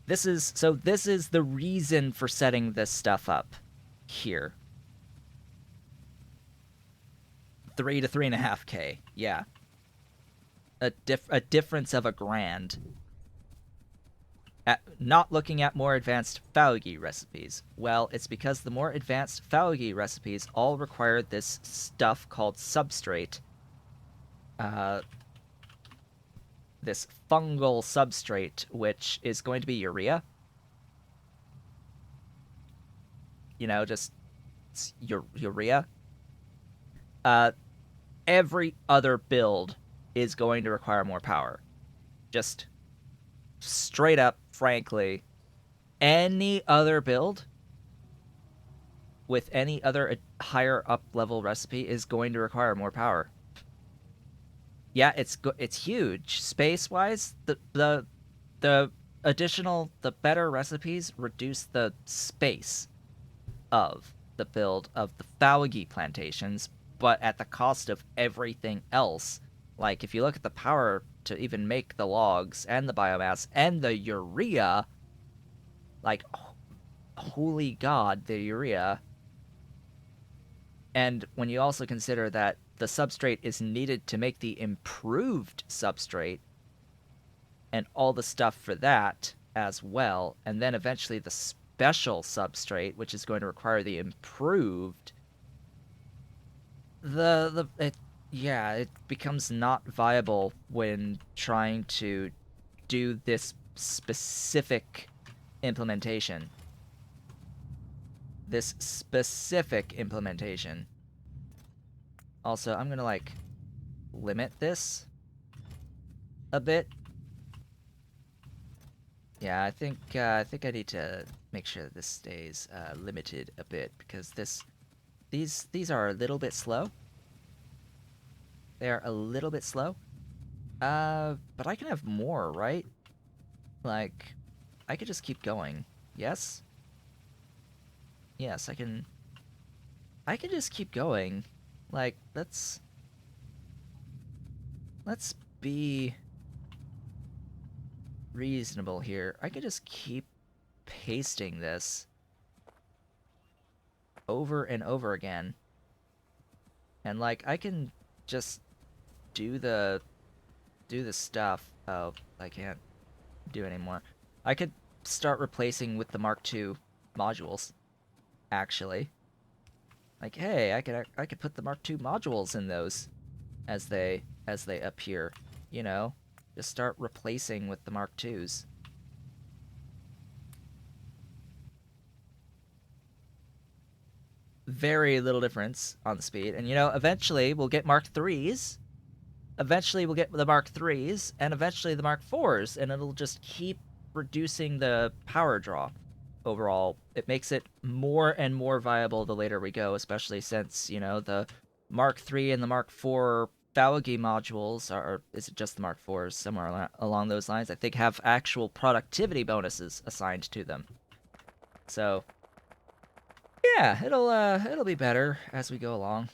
This is the reason for setting this stuff up here. 3 to 3.5K. Yeah. A difference of $1,000. Not looking at more advanced Faugi recipes. Well, it's because the more advanced Faugi recipes all require this stuff called substrate. This fungal substrate, which is going to be urea. You know, just urea. Every other build is going to require more power. Just straight up, frankly, any other build with any other higher up level recipe is going to require more power. Yeah, it's huge space wise. The additional, the better recipes reduce the space of the build of the Faugi plantations, but at the cost of everything else. Like, if you look at the power to even make the logs and the biomass and the urea, like, holy god, the urea. And when you also consider that the substrate is needed to make the improved substrate and all the stuff for that as well, and then eventually the special substrate, which is going to require the improved, it becomes not viable when trying to do this specific implementation. Also, I'm gonna like limit this a bit. Yeah, I think I need to make sure that this stays limited a bit, because these are a little bit slow. They are a little bit slow. But I can have more, right? Like, I could just keep going. Yes? Yes, I can just keep going. Like, let's be reasonable here. I could just keep pasting this over and over again. And like, I can just do the stuff. Oh, I can't do anymore. I could start replacing with the Mark II modules, actually. Like, hey, I could put the Mark II modules in those as they appear, you know? Just start replacing with the Mark IIs. Very little difference on the speed. And, you know, eventually we'll get Mark IIIs. Eventually we'll get the Mark IIIs, and eventually the Mark IVs, and it'll just keep reducing the power draw overall. It makes it more and more viable the later we go, especially since, you know, the Mark III and the Mark IV Faugi modules, or is it just the Mark IVs, somewhere along those lines, I think have actual productivity bonuses assigned to them. So, yeah, it'll be better as we go along.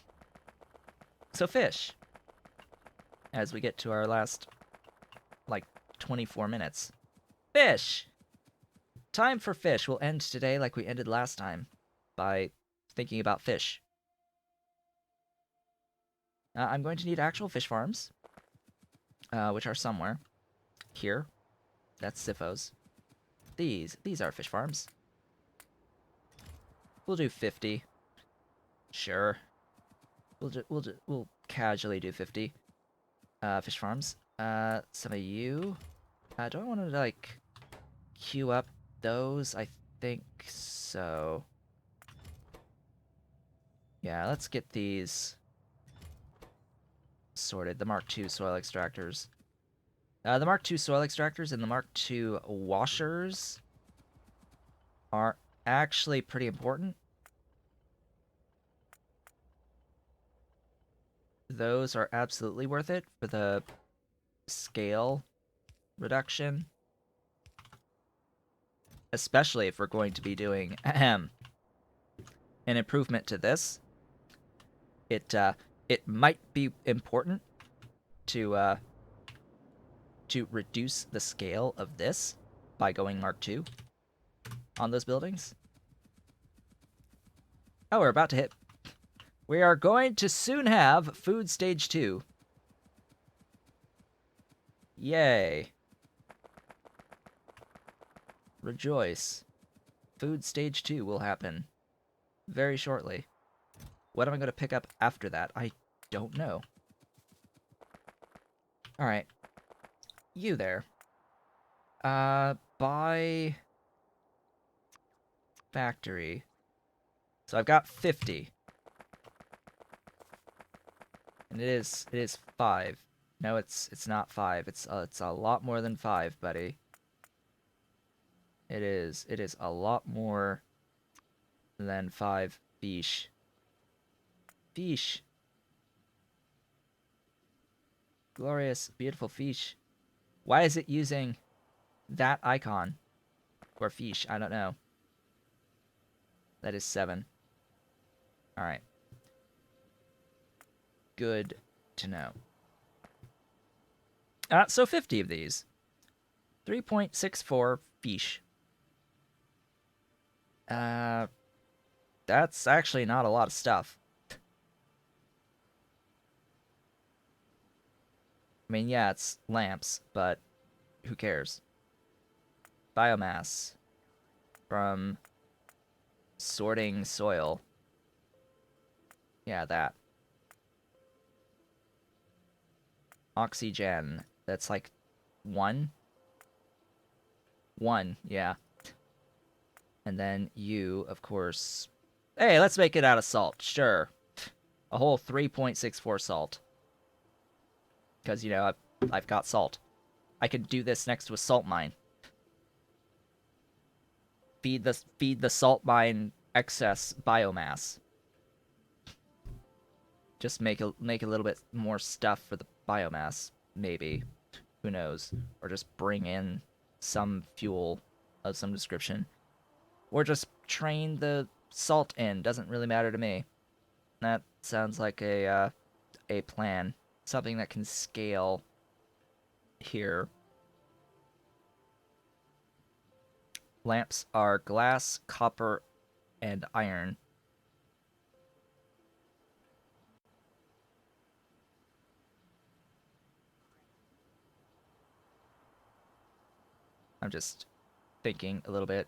So fish, as we get to our last, like, 24 minutes. Fish! Time for fish. We'll end today like we ended last time, by thinking about fish. I'm going to need actual fish farms, which are somewhere. Here. That's Siphos. These are fish farms. We'll do 50. Sure. We'll casually do 50. Fish farms. Some of you. Do I want to, like, queue up those? I think so. Yeah, let's get these sorted. The Mark II soil extractors. The Mark II soil extractors and the Mark II washers are actually pretty important. Those are absolutely worth it for the scale reduction. Especially if we're going to be doing an improvement to this. It might be important to reduce the scale of this. by going Mark 2 on those buildings. Oh, we're about to hit. We are going to soon have food stage 2. Yay. Rejoice. Food stage 2 will happen very shortly. What am I going to pick up after that? I don't know. Alright. You there. Buy factory. So I've got 50. And it is 5. No, it's not 5. It's a lot more than 5, buddy. It is a lot more than 5 fish. Fish. Glorious, beautiful fish. Why is it using that icon? Or fish, I don't know. That is 7. Alright. Good to know. So 50 of these. 3.64 fish. That's actually not a lot of stuff. I mean, yeah, it's lamps, but who cares? Biomass from sorting soil. Yeah, that. Oxygen. That's like 1? 1, yeah. And then you, of course. Hey, let's make it out of salt. Sure. A whole 3.64 salt. Because, you know, I've got salt. I could do this next to a salt mine. Feed the salt mine excess biomass. Just make a little bit more stuff for the biomass, maybe. Who knows? Or just bring in some fuel of some description. Or just train the salt in. Doesn't really matter to me. That sounds like a plan. Something that can scale here. Lamps are glass, copper, and iron. I'm just thinking a little bit.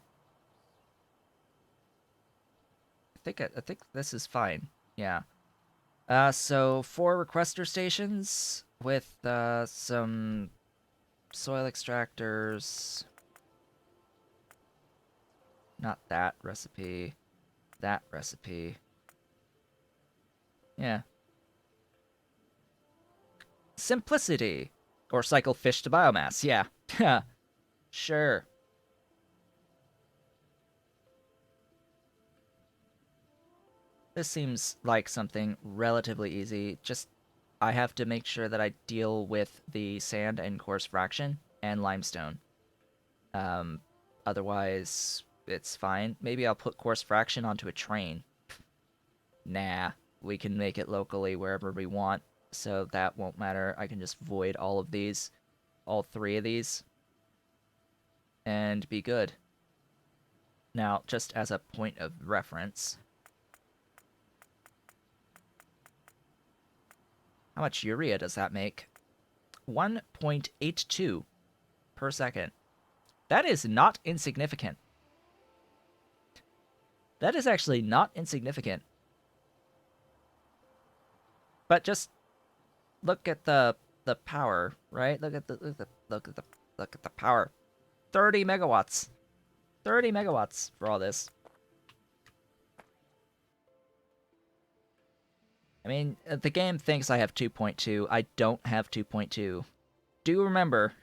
I think this is fine. Yeah. So 4 requester stations with some soil extractors. Not that recipe. That recipe. Yeah. Simplicity. Or cycle fish to biomass. Yeah. Yeah. Sure. This seems like something relatively easy. Just, I have to make sure that I deal with the sand and coarse fraction and limestone. Otherwise, it's fine. Maybe I'll put coarse fraction onto a train. Nah, we can make it locally wherever we want, so that won't matter. I can just void all of these, all 3 of these, and be good. Now, just as a point of reference, how much urea does that make? 1.82 per second. That is not insignificant. That is actually not insignificant. But just look at the power, right? Look at the power. 30 megawatts. 30 megawatts for all this. I mean, the game thinks I have 2.2. I don't have 2.2. Do remember,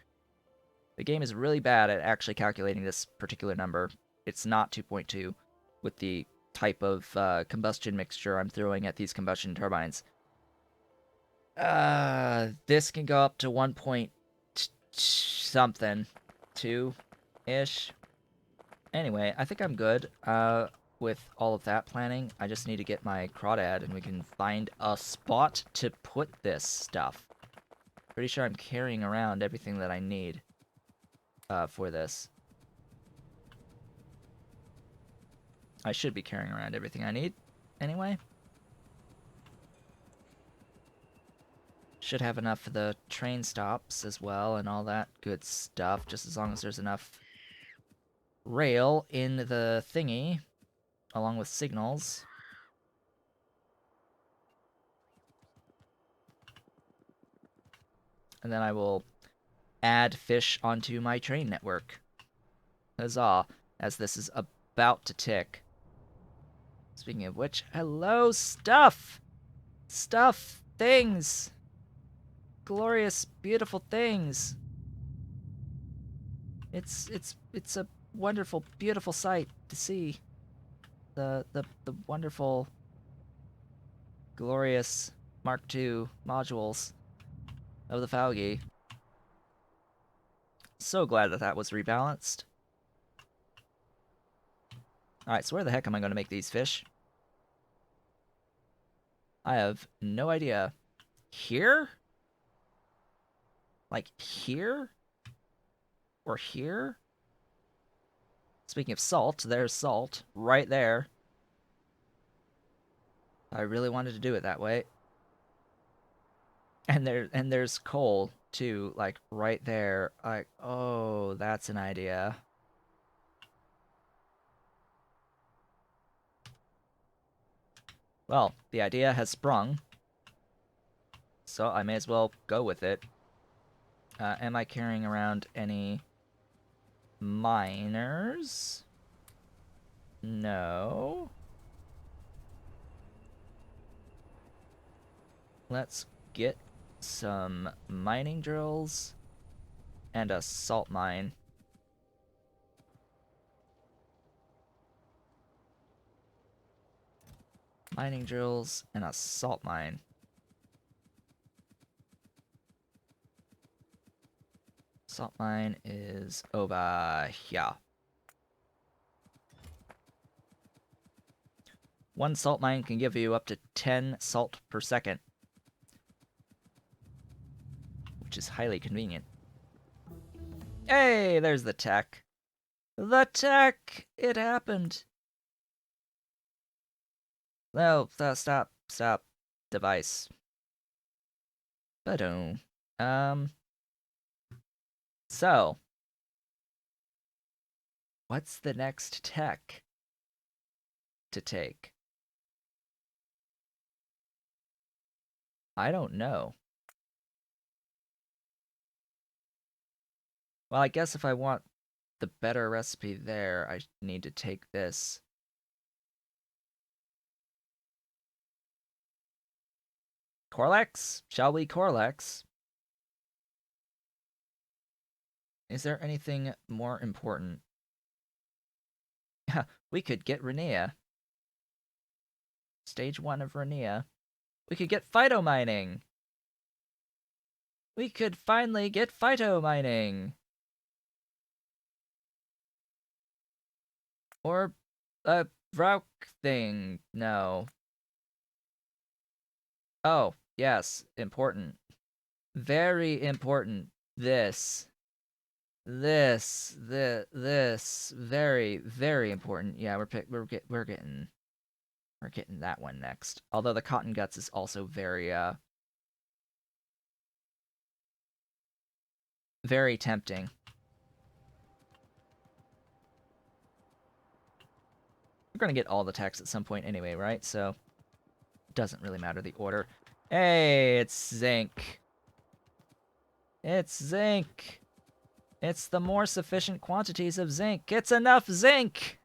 the game is really bad at actually calculating this particular number. It's not 2.2 with the type of combustion mixture I'm throwing at these combustion turbines. This can go up to 1 point something. 2-ish. Anyway, I think I'm good. With all of that planning, I just need to get my crawdad and we can find a spot to put this stuff. Pretty sure I'm carrying around everything that I need for this. I should be carrying around everything I need anyway. Should have enough for the train stops as well and all that good stuff, just as long as there's enough rail in the thingy, along with signals. And then I will add fish onto my train network. Huzzah, as this is about to tick. Speaking of which, hello, stuff! Stuff! Things! Glorious, beautiful things! It's a wonderful, beautiful sight to see. The wonderful, glorious Mark II modules of the Faugi. So glad that that was rebalanced. Alright, so where the heck am I going to make these fish? I have no idea. Here? Like here? Or here? Speaking of salt, there's salt right there. I really wanted to do it that way. And there's coal too, like right there. Like, oh, that's an idea. Well, the idea has sprung, so I may as well go with it. Am I carrying around any miners? No. Let's get some mining drills and a salt mine. Mining drills and a salt mine. Salt mine is over here. One salt mine can give you up to 10 salt per second, which is highly convenient. Hey, there's the tech. The tech! It happened. No, stop. Device. Ba-dum. So, what's the next tech to take? I don't know. Well, I guess if I want the better recipe there, I need to take this. Corlex? Shall we Corlex? Is there anything more important? We could get Renia. Stage 1 of Renia. We could get phytomining. We could finally get phytomining. Or a Vrauk thing. No. Oh, yes. Important. Very important. This. Very, very important. Yeah, we're getting that one next. Although the cotton guts is also very very tempting. We're gonna get all the techs at some point anyway, right? So it doesn't really matter the order. Hey, it's zinc. It's zinc. It's the more sufficient quantities of zinc. It's enough zinc!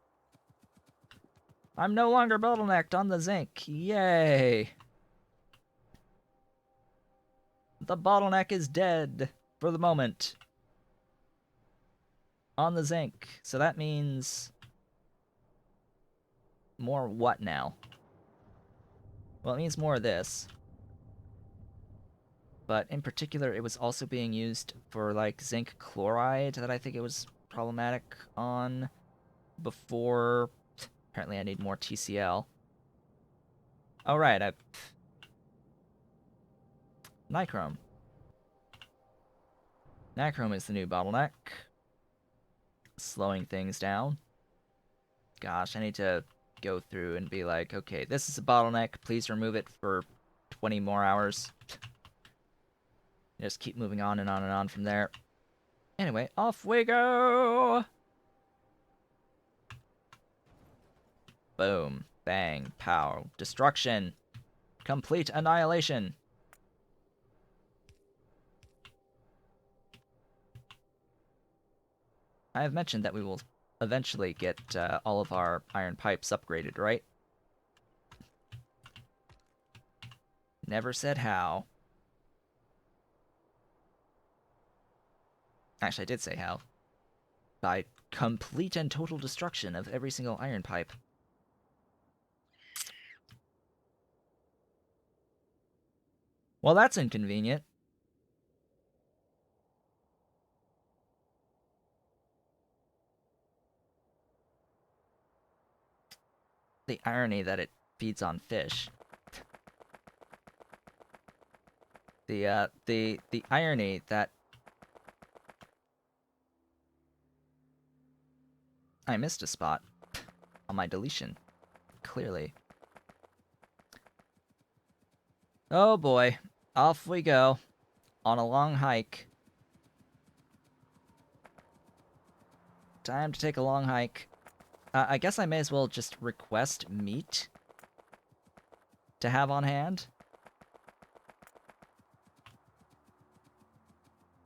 I'm no longer bottlenecked on the zinc. Yay! The bottleneck is dead for the moment on the zinc. So that means more what now? Well, it means more of this. But in particular, it was also being used for like zinc chloride that I think it was problematic on before. Apparently I need more TCL. Oh, right, Nichrome. Nichrome is the new bottleneck. Slowing things down. Gosh, I need to go through and be like, okay, this is a bottleneck. Please remove it for 20 more hours. Just keep moving on and on and on from there. Anyway, off we go! Boom. Bang. Pow. Destruction. Complete annihilation. I have mentioned that we will eventually get all of our iron pipes upgraded, right? Never said how. Actually, I did say how. By complete and total destruction of every single iron pipe. Well, that's inconvenient. The irony that it feeds on fish. The irony that I missed a spot on my deletion. Clearly. Oh boy. Off we go. On a long hike. Time to take a long hike. I guess I may as well just request meat to have on hand.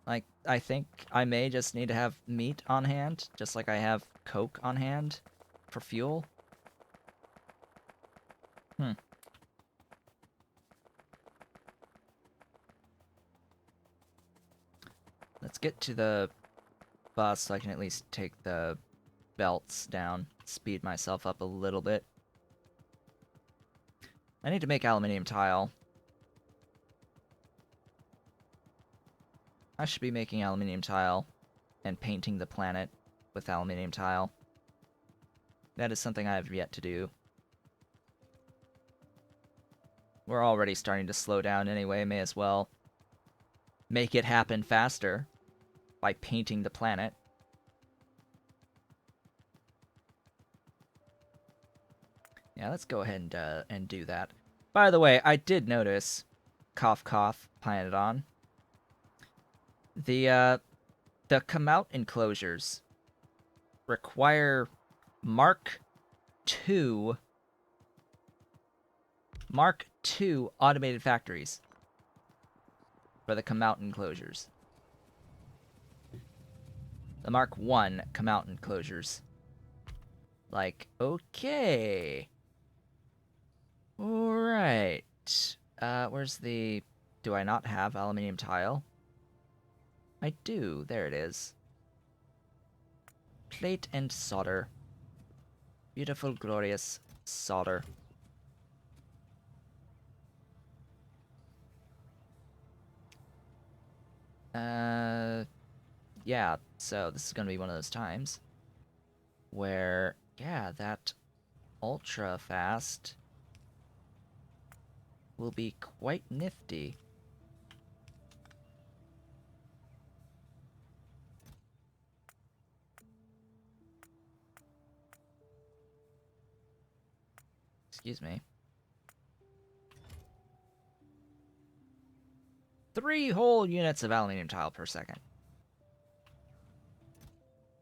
Like, I think I may just need to have meat on hand, just like I have coke on hand for fuel. Let's get to the bus so I can at least take the belts down, speed myself up a little bit. I need to make aluminium tile. I should be making aluminium tile and painting the planet with aluminium tile. That is something I have yet to do. We're already starting to slow down anyway, may as well make it happen faster by painting the planet. Yeah, let's go ahead and do that. By the way, I did notice, cough cough, Pyanodon, the come out enclosures require Mark II automated factories for the come out enclosures. The Mark I come out enclosures. Like, okay. Alright. Where's the... Do I not have aluminium tile? I do. There it is. Plate and solder. Beautiful, glorious solder. Yeah, so this is gonna be one of those times where, yeah, that ultra fast will be quite nifty. Excuse me. 3 whole units of aluminium tile per second.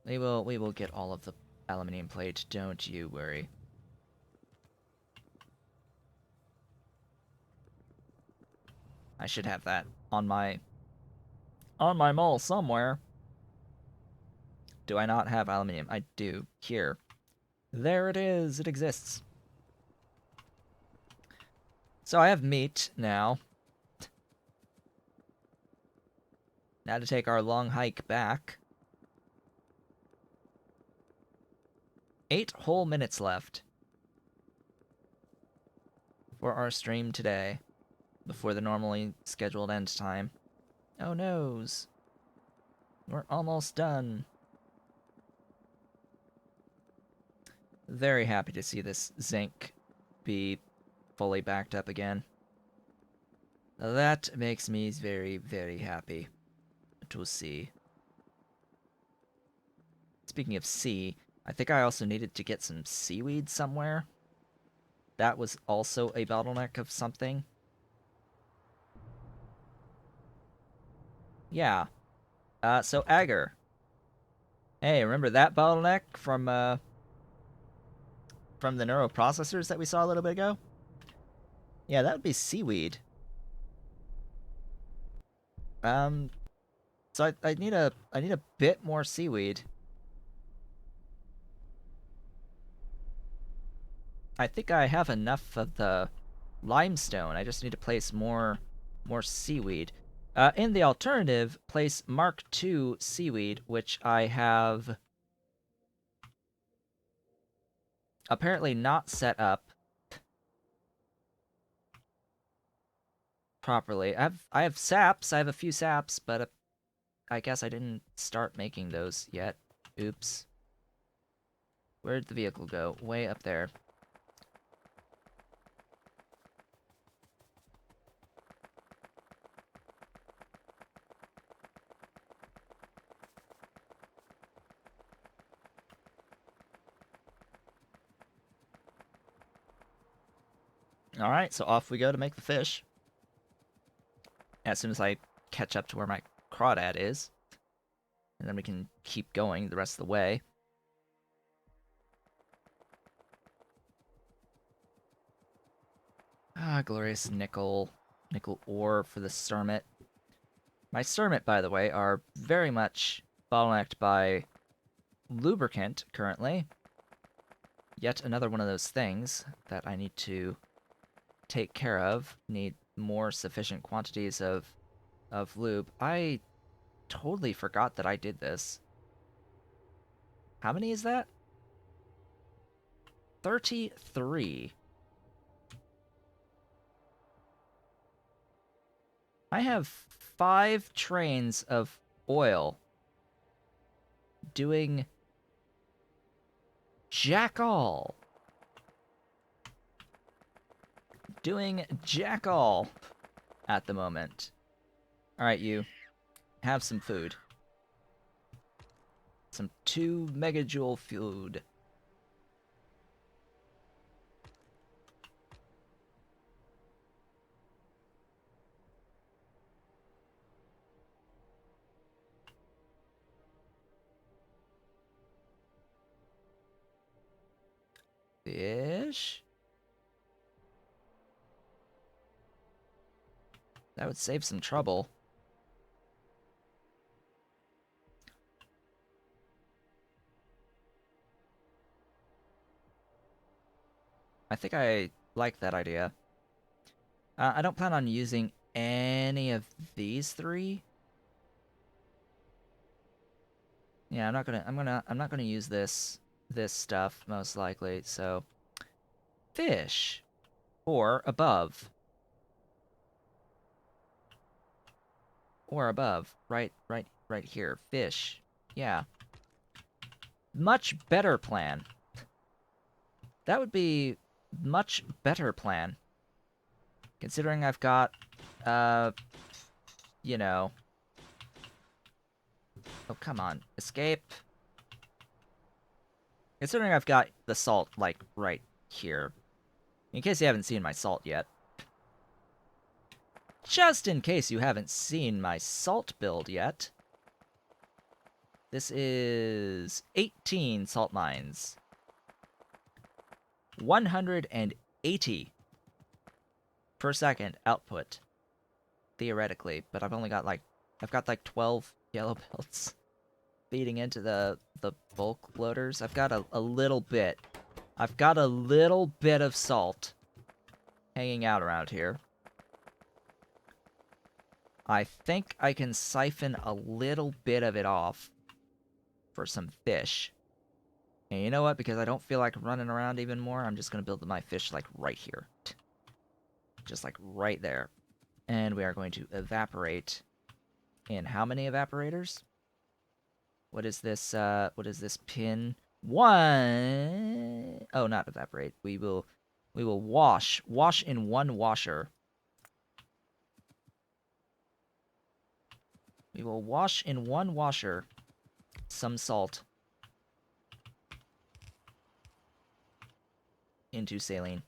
We will get all of the aluminium plate, don't you worry. I should have that on my mall somewhere. Do I not have aluminium? I do. Here. There it is. It exists. So I have meat now. Now to take our long hike back. 8 whole minutes left for our stream today, before the normally scheduled end time. Oh noes. We're almost done. Very happy to see this zinc be fully backed up again. That makes me very, very happy to see. Speaking of sea, I think I also needed to get some seaweed somewhere. that was also a bottleneck of something. Yeah. So agar. Hey, remember that bottleneck from the neuroprocessors that we saw a little bit ago? Yeah, that would be seaweed. Um, so I need a bit more seaweed. I think I have enough of the limestone. I just need to place more seaweed. In the alternative, place Mark II seaweed, which I have apparently not set up properly. I have saps. I have a few saps, but I guess I didn't start making those yet. Oops. Where'd the vehicle go? Way up there. All right, so off we go to make the fish. As soon as I catch up to where my crawdad is. And then we can keep going the rest of the way. Ah, glorious nickel ore for the Cermet. My Cermet, by the way, are very much bottlenecked by lubricant currently. Yet another one of those things that I need to take care of. Need more sufficient quantities of lube. I totally forgot that I did this. How many is that? 33. I have 5 trains of oil doing jack all. Doing jack all at the moment. Alright, you. Have some food. Some 2 megajoule food. Fish? That would save some trouble. I think I like that idea. I don't plan on using any of these 3. Yeah, I'm not gonna use this stuff most likely. So fish or above. Or above. Right here. Fish. Yeah. Much better plan. That would be much better plan. Considering I've got, you know... Oh, come on. Escape. Considering I've got the salt, like, right here. In case you haven't seen my salt yet. Just in case you haven't seen my salt build yet. This is 18 salt mines. 180 per second output. Theoretically, but I've only got like 12 yellow belts feeding into the bulk loaders. I've got a little bit. I've got a little bit of salt hanging out around here. I think I can siphon a little bit of it off for some fish. And you know what? Because I don't feel like running around even more, I'm just going to build my fish like right here. Just like right there. And we are going to evaporate in how many evaporators? What is this pin? 1. Oh, not evaporate. We will wash in 1 washer. We will wash in 1 washer some salt into saline.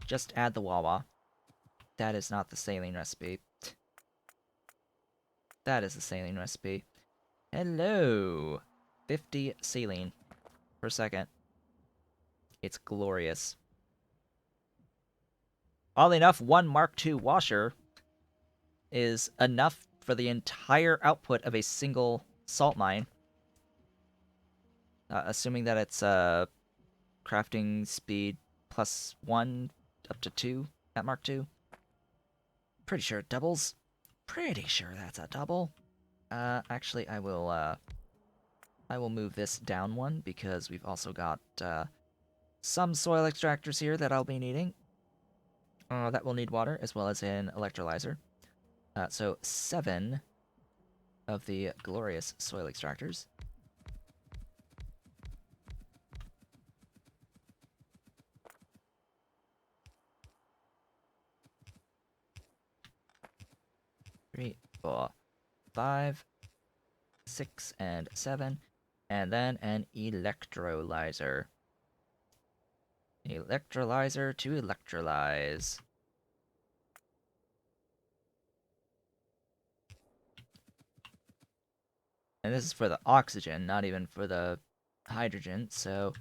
Just add the Wawa. That is not the saline recipe. That is the saline recipe. Hello! 50 saline per second. It's glorious. Oddly enough, one Mark II washer is enough for the entire output of a single salt mine. Assuming that it's crafting speed +1 up to 2 at Mark II. Pretty sure it doubles. Pretty sure that's a double. Actually, I will move this down one because we've also got some soil extractors here that I'll be needing. That will need water as well as an electrolyzer. So 7 of the glorious soil extractors. Three, 4, 5, 6, and 7. And then an electrolyzer. Electrolyzer to electrolyze. And this is for the oxygen, not even for the hydrogen, so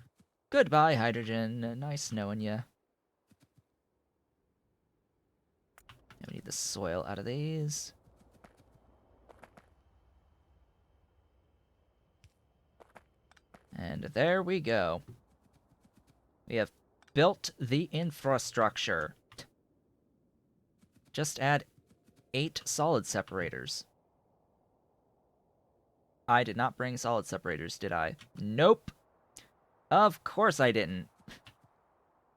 goodbye, hydrogen. Nice knowing ya. We need the soil out of these. And there we go. We have built the infrastructure. Just add 8 solid separators. I did not bring solid separators, did I? Nope. Of course I didn't.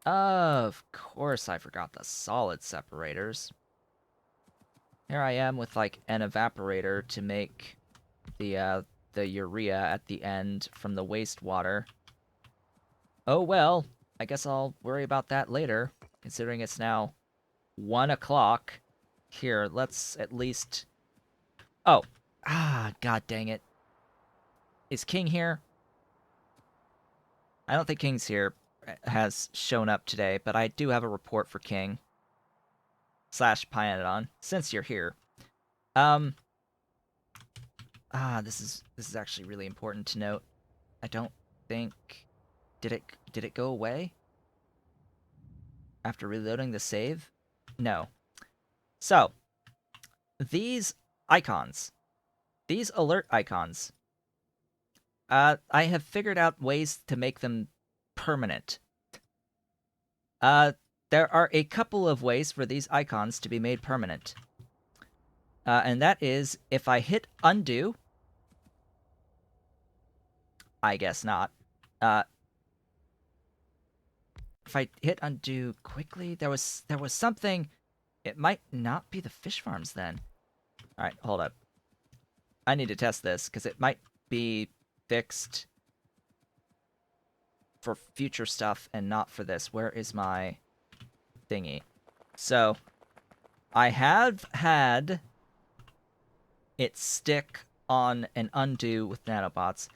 Of course I forgot the solid separators. Here I am with, like, an evaporator to make the urea at the end from the wastewater. Oh well, I guess I'll worry about that later, considering it's now 1 o'clock. Here, let's at least... Oh! God dang it. Is King here? I don't think King's here, has shown up today, but I do have a report for King. / Pyanodon, since you're here. This is actually really important to note. I don't think... Did it go away? After reloading the save? No. So, these icons, these alert icons, I have figured out ways to make them permanent. There are a couple of ways for these icons to be made permanent. And that is, if I hit undo... I guess not. If I hit undo quickly, there was something... It might not be the fish farms, then. Alright, hold up. I need to test this, because it might be fixed for future stuff and not for this. Where is my thingy? So, I have had it stick on an undo with nanobots,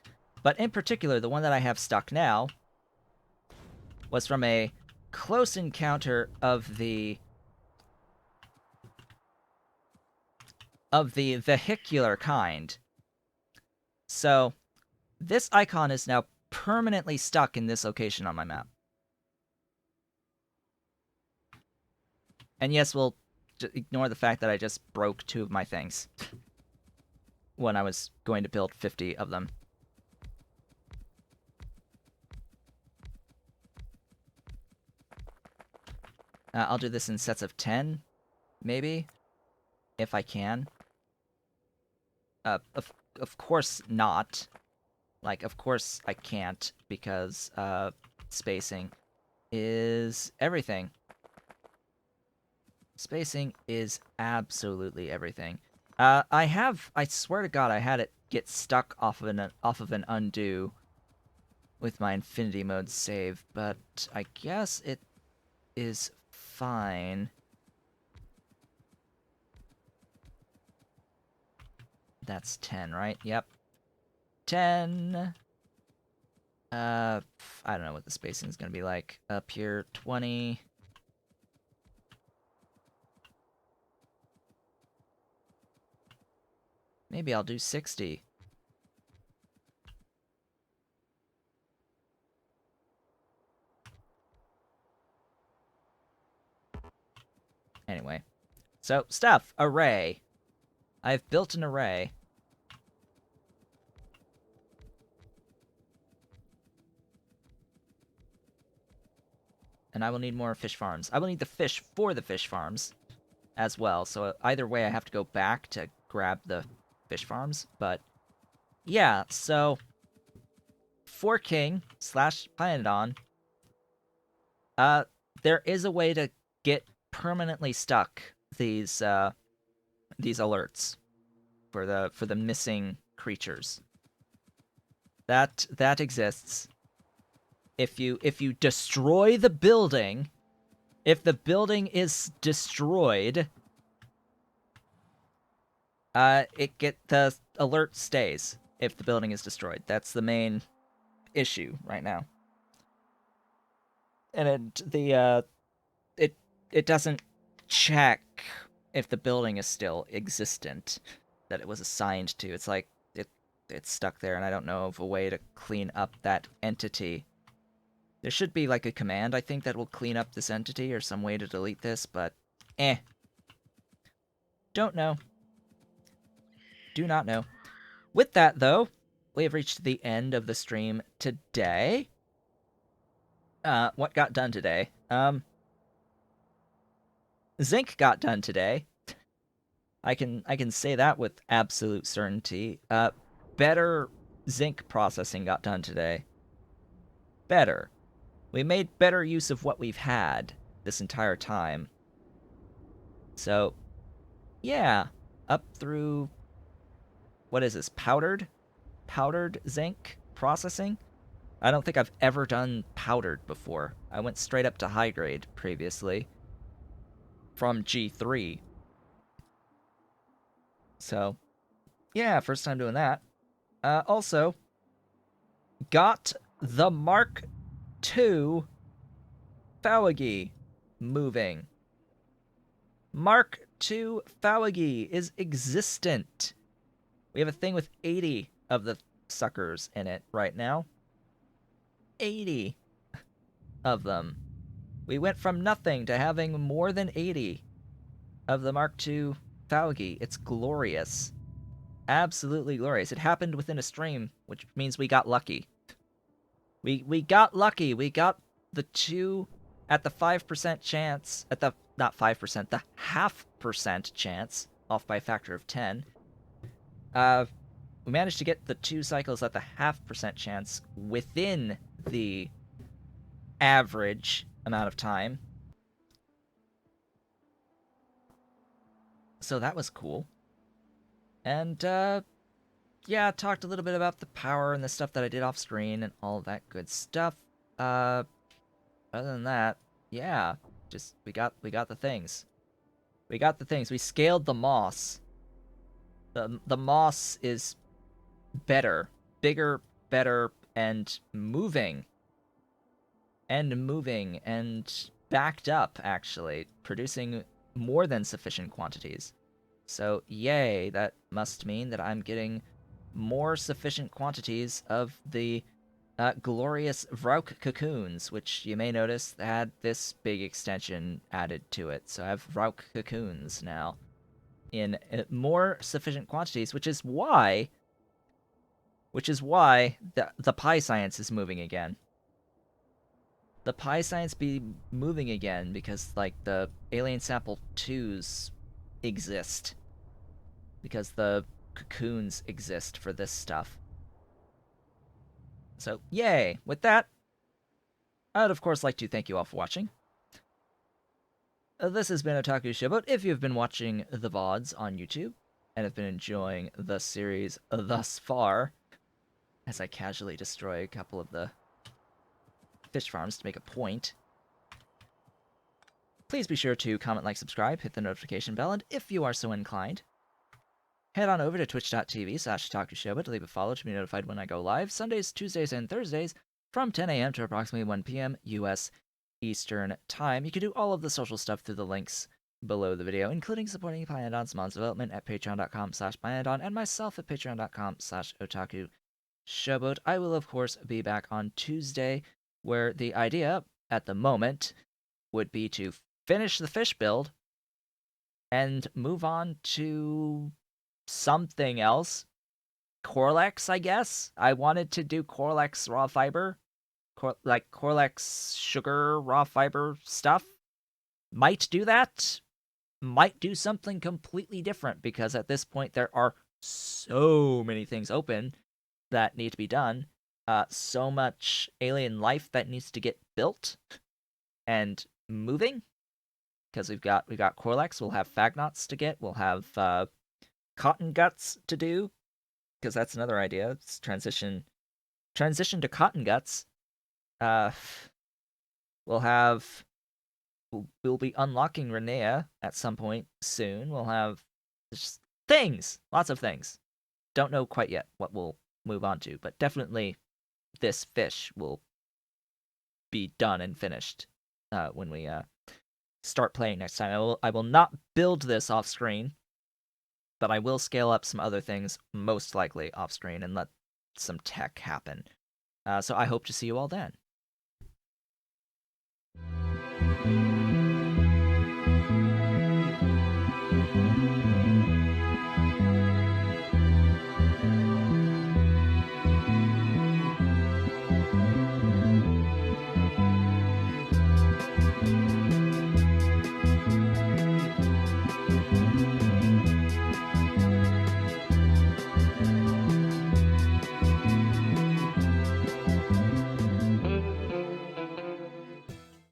but in particular, the one that I have stuck now was from a close encounter of the vehicular kind. So, this icon is now permanently stuck in this location on my map. And yes, we'll ignore the fact that I just broke 2 of my things when I was going to build 50 of them. I'll do this in sets of 10, maybe, if I can. Of course not. Like, of course I can't, because spacing is everything. Spacing is absolutely everything. I swear to God, I had it get stuck off of an undo with my infinity mode save, but I guess it is fine. That's 10, right? Yep. 10. I don't know what the spacing is going to be like. Up here, 20. Maybe I'll do 60. Anyway. So, stuff. Array. I've built an array. And I will need more fish farms. I will need the fish for the fish farms as well. So either way, I have to go back to grab the fish farms. But yeah, so for King / Planedon, there is a way to get permanently stuck these alerts for the missing creatures. That exists. If you destroy the building, if the building is destroyed, the alert stays if the building is destroyed. That's the main issue right now. And it doesn't check if the building is still existent that it was assigned to. It's like it's stuck there, and I don't know of a way to clean up that entity. There should be like a command, I think, that will clean up this entity or some way to delete this, but don't know. Do not know. With that, though, we have reached the end of the stream today. What got done today? Zinc got done today. I can say that with absolute certainty. Better zinc processing got done today. Better. We made better use of what we've had this entire time. So, yeah, up through, what is this, powdered zinc processing? I don't think I've ever done powdered before. I went straight up to high grade previously from G3. So, yeah, first time doing that. Also, got the Mark II Fowagi moving. Mark II Fowagi is existent. We have a thing with 80 of the suckers in it right now. 80 of them. We went from nothing to having more than 80 of the Mark II Fowagi. It's glorious. Absolutely glorious. It happened within a stream, which means we got lucky. We got lucky. We got the two at the 5% chance, at the, not 5%, the 0.5% chance, off by a factor of 10. We managed to get the 2 cycles at the 0.5% chance within the average amount of time. So that was cool. And, yeah, talked a little bit about the power and the stuff that I did off screen and all that good stuff. Other than that, yeah, just we got the things. We got the things. We scaled the moss. The moss is better, bigger, better, and moving. And backed up, actually, producing more than sufficient quantities. So, yay, that must mean that I'm getting more sufficient quantities of the glorious Vrauk cocoons, which you may notice had this big extension added to it. So I have Vrauk cocoons now in more sufficient quantities, which is why the pie science is moving again. The pie science be moving again because, like, the alien sample 2s exist. Because the cocoons exist for this stuff. So, yay! With that, I'd of course like to thank you all for watching. This has been Otaku Showboat. If you've been watching the VODs on YouTube and have been enjoying the series thus far, as I casually destroy a couple of the fish farms to make a point, please be sure to comment, like, subscribe, hit the notification bell, and if you are so inclined, head on over to twitch.tv/OtakuShowboat to leave a follow to be notified when I go live, Sundays, Tuesdays, and Thursdays from 10 a.m. to approximately 1 p.m. U.S. Eastern Time. You can do all of the social stuff through the links below the video, including supporting Pyandon's Mon's development at patreon.com/Pyandon and myself at patreon.com/Otaku Showboat. I will, of course, be back on Tuesday, where the idea at the moment would be to finish the fish build and move on to something else. Corlex, I guess. I wanted to do Corlex raw fiber, like Corlex sugar raw fiber stuff. Might do that. Might do something completely different because at this point there are so many things open that need to be done. So much alien life that needs to get built and moving. Because we've got Corlex, we'll have Fagnots to get, we'll have Cotton Guts to do, because that's another idea. It's transition to Cotton Guts. We'll have we'll be unlocking Renea at some point soon. We'll have just things, lots of things. Don't know quite yet what we'll move on to, but definitely this fish will be done and finished when we start playing next time. I will not build this off screen, but I will scale up some other things, most likely off screen, and let some tech happen. So I hope to see you all then.